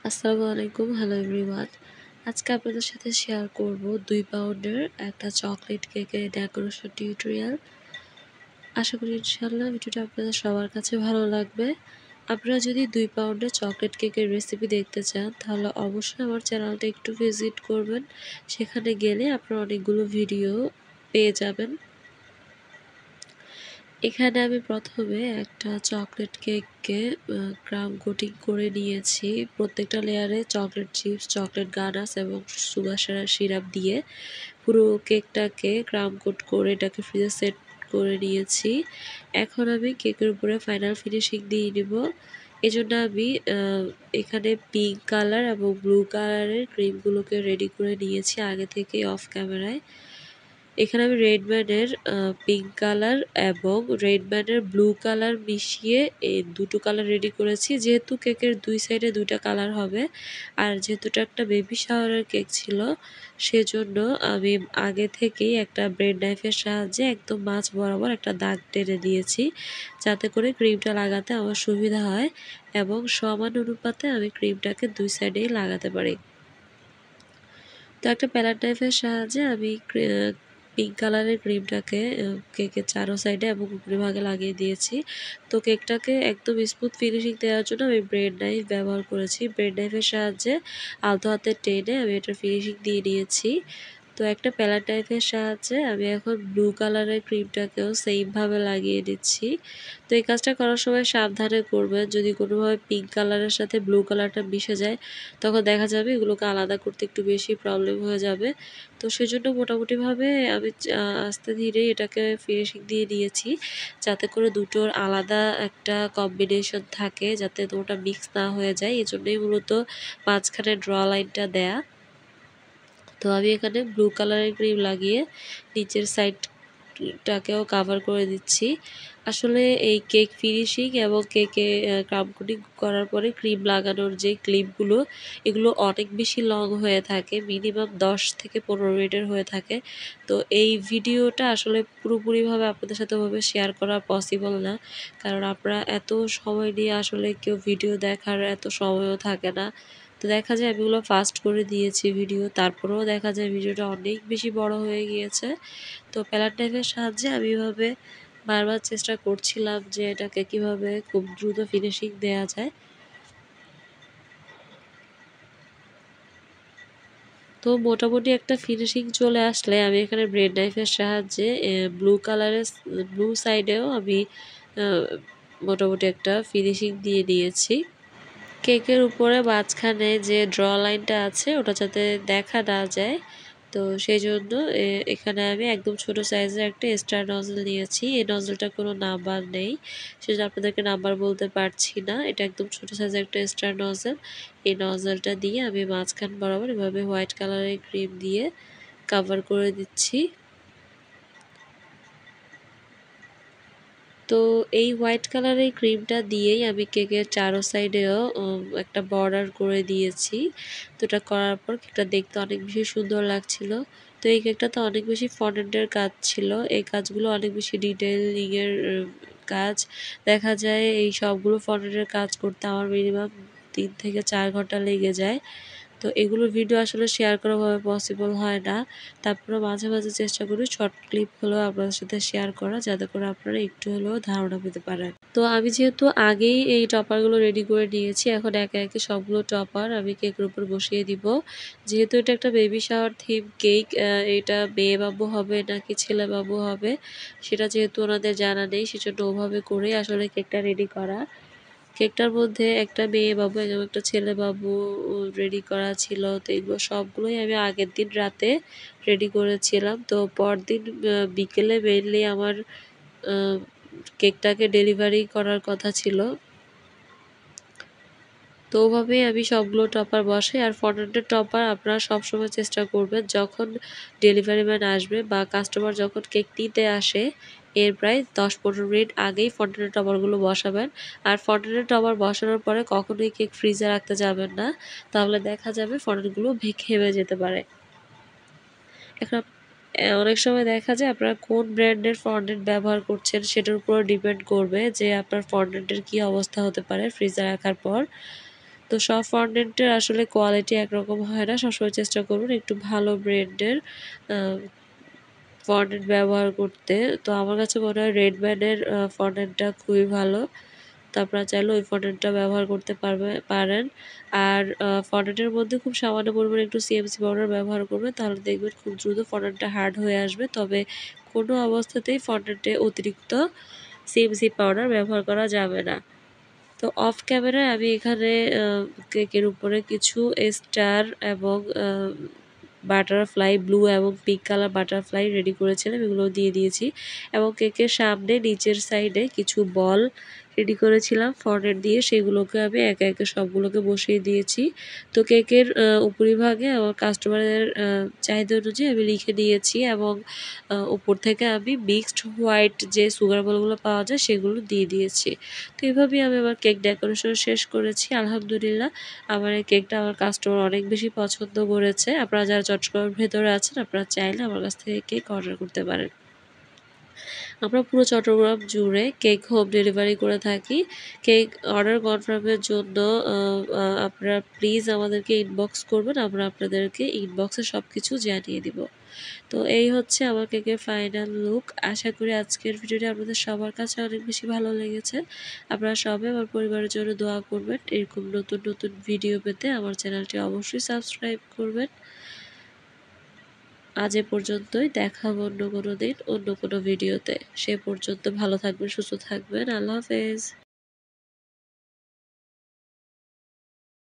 আসসালামু আলাইকুম, hello everyone. আজকে আপনাদের সাথে শেয়ার করব 2 পাউন্ডের একটা চকলেট কেকের ডেকোরেশন টিউটোরিয়াল। আশা করি ইনশাআল্লাহ ভিডিওটা আপনাদের সবার কাছে ভালো লাগবে। আপনারা যদি 2 পাউন্ডের চকলেট কেকের রেসিপি দেখতে চান তাহলে অবশ্যই আমার চ্যানেলটা একটু ভিজিট করবেন। সেখানে গেলে আপনারা অনেকগুলো ভিডিও পেয়ে যাবেন। এখানে আমি প্রথমে একটা চকলেট কেককে ক্রাম কোটিং করে নিয়েছি। প্রত্যেকটা লেয়ারে চকলেট চিপস, চকলেট গানাশ এবং সুগার সিরাপ দিয়ে পুরো কেকটাকে ক্রাম কোট করে এটাকে ফ্রিজে সেট করে নিয়েছি। এখন আমি কেকের উপরে ফাইনাল ফিনিশিং দিয়ে নিব। এজন্য আমি এখানে পিঙ্ক কালার এবং ব্লু কালারের ক্রিমগুলোকে রেডি করে নিয়েছি আগে থেকেই অফ ক্যামেরায়। এখানে আমি রেডম্যানের পিঙ্ক কালার এবং রেডম্যানের ব্লু কালার মিশিয়ে এই দুটো কালার রেডি করেছি। যেহেতু কেকের দুই সাইডে দুইটা কালার হবে আর যেহেতু এটা একটা বেবি শাওয়ারের কেক ছিল, সেজন্য আমি আগে থেকেই একটা ব্রেড নাইফের সাহায্যে একদম মাঝ বরাবর একটা দাগ টেনে দিয়েছি, যাতে করে ক্রিমটা লাগাতে আমার সুবিধা হয় এবং সমান অনুপাতে আমি ক্রিমটাকে দুই সাইডেই লাগাতে পারি। তো একটা প্যালেট নাইফের সাহায্যে আমি পিঙ্ক কালারের ক্রিমটাকে কেকের চারো সাইডে এবং উপরি ভাগে লাগিয়ে দিয়েছি। তো কেকটাকে একদম স্মুথ ফিনিশিং দেওয়ার জন্য আমি ব্রেড নাইফ ব্যবহার করেছি। ব্রেড নাইফের সাহায্যে আলতো হাতে টেনে আমি এটার ফিনিশিং দিয়ে নিয়েছি। তো একটা প্যালেট নাইফের সাহায্যে আমি এখন ব্লু কালারের ক্রিমটাকেও সেমভাবে লাগিয়ে দিচ্ছি। তো এই কাজটা করার সময় সাবধানে করবেন, যদি কোনোভাবে পিঙ্ক কালারের সাথে ব্লু কালারটা মিশে যায় তখন দেখা যাবে এগুলোকে আলাদা করতে একটু বেশি প্রবলেম হয়ে যাবে। তো সেজন্য মোটামুটিভাবে আমি আস্তে ধীরে এটাকে ফিনিশিং দিয়ে নিয়েছি, যাতে করে দুটোর আলাদা একটা কম্বিনেশন থাকে, যাতে দুটোটা মিক্স না হয়ে যায়। এজন্যই মূলত মাঝখানে ড্র লাইনটা দেয়া। তো আমি এখানে ব্লু কালারের ক্রিম লাগিয়ে নিচের সাইডটাকেও কাভার করে দিচ্ছি। আসলে এই কেক ফিনিশিং এবং কেকে ক্রাম কোটিং করার পরে ক্রিম লাগানোর যে ক্লিপগুলো, এগুলো অনেক বেশি লং হয়ে থাকে, মিনিমাম 10 থেকে 15 মিনিটের হয়ে থাকে। তো এই ভিডিওটা আসলে পুরোপুরিভাবে আপনাদের সাথে ওভাবে শেয়ার করা পসিবল না, কারণ আপনারা এত সময় নিয়ে আসলে কেউ ভিডিও দেখার এত সময়ও থাকে না। তো দেখা যায় আমি ওগুলো ফাস্ট করে দিয়েছি ভিডিও, তারপরেও দেখা যায় ভিডিওটা অনেক বেশি বড় হয়ে গিয়েছে। তো প্যালেট নাইফের সাহায্যে আমি এভাবে বারবার চেষ্টা করছিলাম যে এটাকে কিভাবে খুব দ্রুত ফিনিশিং দেয়া যায়। তো মোটামুটি একটা ফিনিশিং চলে আসলে আমি এখানে ব্রেড নাইফের সাহায্যে ব্লু সাইডেও আমি মোটামুটি একটা ফিনিশিং দিয়ে নিয়েছি। কেকের উপরে মাঝখানে যে ড্র লাইনটা আছে ওটা যাতে দেখা না যায়, তো সেই জন্য এখানে আমি একদম ছোট সাইজের একটা স্টার নজল নিয়েছি। এই নজলটার কোনো নাম্বার নেই, সেজন্য আপনাদেরকে নাম্বার বলতে পারছি না। এটা একদম ছোট সাইজের একটা স্টার নজল। এই নজলটা দিয়ে আমি মাঝখান বরাবর এভাবে হোয়াইট কালারের ক্রিম দিয়ে কাভার করে দিচ্ছি। তো এই হোয়াইট কালারের ক্রিমটা দিয়েই আমি কেকের চারো সাইডেও একটা বর্ডার করে দিয়েছি। তো এটা করার পর কেকটা দেখতে অনেক বেশি সুন্দর লাগছিল। তো এই কেকটাতে অনেক বেশি ফন্ডেন্টের কাজ ছিল। এই কাজগুলো অনেক বেশি ডিটেইলিংয়ের কাজ। দেখা যায় এই সবগুলো ফন্ডেন্টের কাজ করতে আমার মিনিমাম 3 থেকে 4 ঘন্টা লেগে যায়। তো এগুলোর ভিডিও আসলে শেয়ার করাভাবে পসিবল হয় না। তারপরেও মাঝে মাঝে চেষ্টা করি শর্ট ক্লিপ হলেও আপনাদের সাথে শেয়ার করা, যাতে করে আপনারা একটু হলেও ধারণা পেতে পারেন। তো আমি যেহেতু আগেই এই টপারগুলো রেডি করে নিয়েছি, এখন একে একে সবগুলো টপার আমি কেকের উপর বসিয়ে দিব। যেহেতু এটা একটা বেবি শাওয়ার থিম কেক, এটা মেয়ে বাবু হবে নাকি ছেলে বাবু হবে সেটা যেহেতু ওনাদের জানা নেই, সেজন্য ওভাবে করেই আসলে কেকটা রেডি করা। কেকটার মধ্যে একটা মেয়ে বাবু এবং একটা ছেলে বাবু রেডি করা ছিল। তো এগুলো সবগুলোই আমি আগের দিন রাতে রেডি করেছিলাম। তো পরদিন বিকেলে মেইনলি আমার কেকটাকে ডেলিভারি করার কথা ছিল। তো ওভাবেই আমি সবগুলো টপার বসাই। আর ফন্ডেন্টের টপার আপনারা সবসময় চেষ্টা করবেন যখন ডেলিভারি ম্যান আসবে বা কাস্টমার যখন কেক নিতে আসে এর প্রায় 10-15 মিনিট আগেই ফন্ডেন্টের টপারগুলো বসাবেন। আর ফন্ডেন্টের টপার বসানোর পরে কখনোই কেক ফ্রিজে রাখতে যাবেন না, তাহলে দেখা যাবে ফন্ডেন্টগুলো ঘেমে যেতে পারে। এখন অনেক সময় দেখা যায় আপনারা কোন ব্র্যান্ডের ফন্ডেন্ট ব্যবহার করছেন সেটার উপর ডিপেন্ড করবে যে আপনার ফন্ডেন্টের কী অবস্থা হতে পারে ফ্রিজে রাখার পর। তো সব ফন্ডেন্টের আসলে কোয়ালিটি একরকম হয় না, সবসময় চেষ্টা করুন একটু ভালো ব্র্যান্ডের ফন্ডেন্ট ব্যবহার করতে। তো আমার কাছে মনে হয় রেডম্যানের ফন্ডেন্টটা খুবই ভালো। তো আপনারা চাইলে ওই ফন্ডেন্টটা ব্যবহার করতে পারেন। আর ফন্ডেন্টের মধ্যে খুব সামান্য পরিমাণে একটু সিএমসি পাউডার ব্যবহার করবেন, তাহলে দেখবেন খুব দ্রুত ফন্ডেন্টটা হার্ড হয়ে আসবে। তবে কোনো অবস্থাতেই ফন্ডেন্টে অতিরিক্ত সিএমসি পাউডার ব্যবহার করা যাবে না। তো অফ ক্যামেরায় আমি এখানে কেকের উপরে কিছু স্টার এবং বাটারফ্লাই, ব্লু এবং পিঙ্ক কালার বাটারফ্লাই রেডি করেছিলাম, এগুলো দিয়ে দিয়েছি। এবং কেকের সামনে নিচের সাইডে কিছু বল রেডি করেছিলাম ফন্ডেন্ট দিয়ে, সেগুলোকে আমি একে একে সবগুলোকে বসিয়ে দিয়েছি। তো কেকের উপরিভাগে আমার কাস্টমারের চাহিদা অনুযায়ী আমি লিখে দিয়েছি এবং উপর থেকে আমি মিক্সড হোয়াইট যে সুগার বলগুলো পাওয়া যায় সেগুলো দিয়ে দিয়েছি। তো এভাবেই আমি আমার কেক ডেকোরেশন শেষ করেছি। আলহামদুলিল্লাহ আমার এই কেকটা আমার কাস্টমার অনেক বেশি পছন্দ করেছে। আপনারা যারা চট্টগ্রামের ভেতরে আছেন আপনারা চাইলে আমার কাছ থেকে কেক অর্ডার করতে পারেন। আমরা পুরো চট্টগ্রাম জুড়ে কেক হোম ডেলিভারি করে থাকি। কেক অর্ডার কনফার্মের জন্য আপনারা প্লিজ আমাদেরকে ইনবক্স করবেন, আমরা আপনাদেরকে ইনবক্সে সব কিছু জানিয়ে দিব। তো এই হচ্ছে আমার কেকের ফাইনাল লুক। আশা করি আজকের ভিডিওটি আপনাদের সবার কাছে অনেক বেশি ভালো লেগেছে। আপনারা সবাই আমার পরিবারের জন্য দোয়া করবেন। এরকম নতুন নতুন ভিডিও পেতে আমার চ্যানেলটি অবশ্যই সাবস্ক্রাইব করবেন। আজ এ পর্যন্তই, দেখা হবে অন্য কোনো দিন অন্য কোনো ভিডিওতে। সে পর্যন্ত ভালো থাকবেন, সুস্থ থাকবেন। আল্লাহ হাফেজ।